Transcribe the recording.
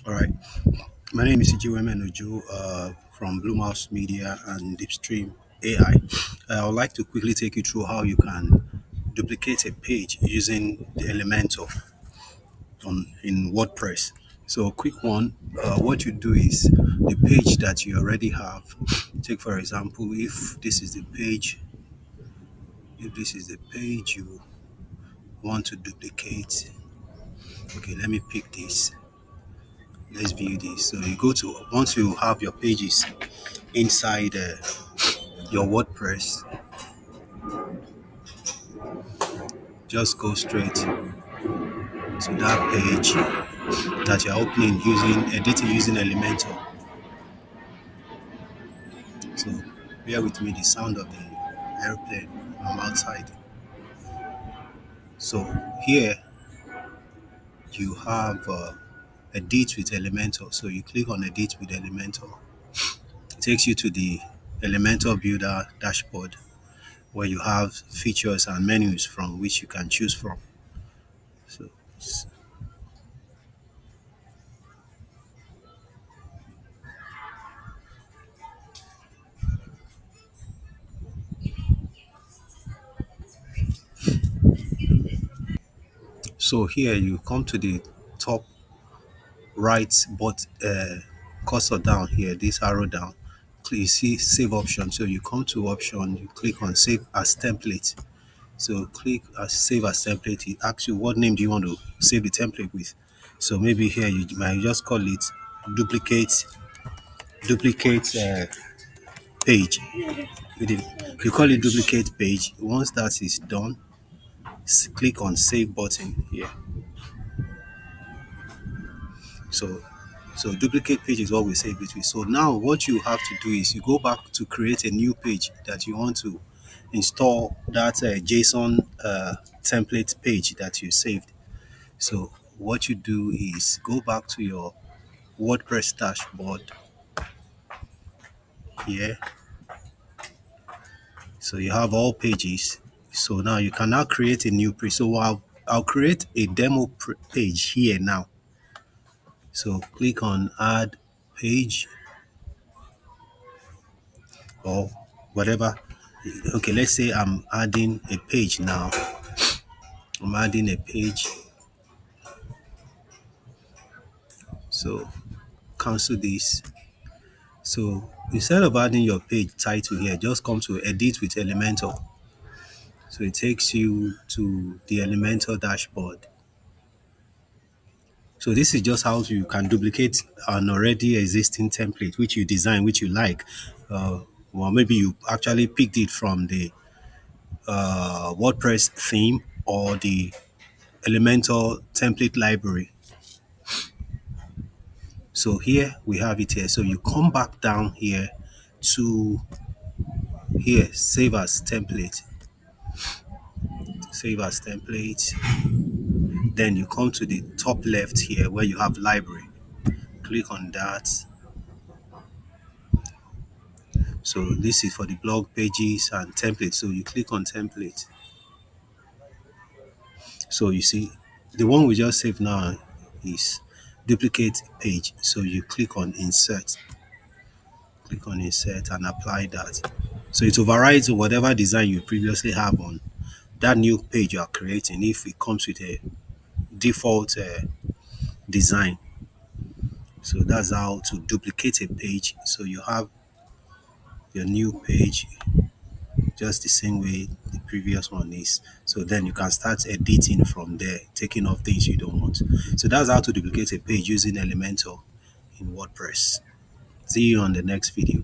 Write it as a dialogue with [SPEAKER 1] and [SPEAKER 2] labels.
[SPEAKER 1] All right. My name is Ijiweme from Blue Mouse Media and Deepstream AI. I would like to quickly take you through how you can duplicate a page using the Elementor in WordPress. So, quick one. What you do is the page that you already have. Take for example, if this is the page you want to duplicate. Okay, let me pick this. Let's view this. So you go to once you have your pages inside your WordPress, just go straight to that page that you're opening editing using Elementor. So bear with me, the sound of the airplane. I'm outside. So here you have edit with Elementor. So you click on edit with Elementor. It takes you to the Elementor Builder dashboard where you have features and menus from which you can choose from. So So here you come to the top right, but cursor down here, this arrow down, you see save option. So you come to option, you click on save as template. So click as save as template. It asks you what name do you want to save the template with. So maybe here you might just call it duplicate duplicate page. You call it duplicate page. Once that is done, click on save button here. So duplicate page is what we save it with. So now what you have to do is you go back to create a new page that you want to install that JSON template page that you saved. So what you do is go back to your WordPress dashboard here. So you have all pages. So now you can now create a new page. So I'll create a demo page here now. So click on add page or whatever. Okay, let's say I'm adding a page now. I'm adding a page. So cancel this. So instead of adding your page title here, just come to edit with Elementor. So it takes you to the Elementor dashboard. So this is just how you can duplicate an already existing template which you design, which you like. Well, maybe you actually picked it from the WordPress theme or the Elementor template library. So here we have it here. So you come back down here to here, save as template. Save as template. Then you come to the top left here where you have library. Click on that. So this is for the blog pages and templates. So you click on template. So you see the one we just saved now is duplicate page. So you click on insert. Click on insert and apply that. So it overrides whatever design you previously have on that new page you are creating if it comes with a default design. So that's how to duplicate a page. So you have your new page just the same way the previous one is. So then you can start editing from there, taking off things you don't want. So that's how to duplicate a page using Elementor in WordPress. See you on the next video.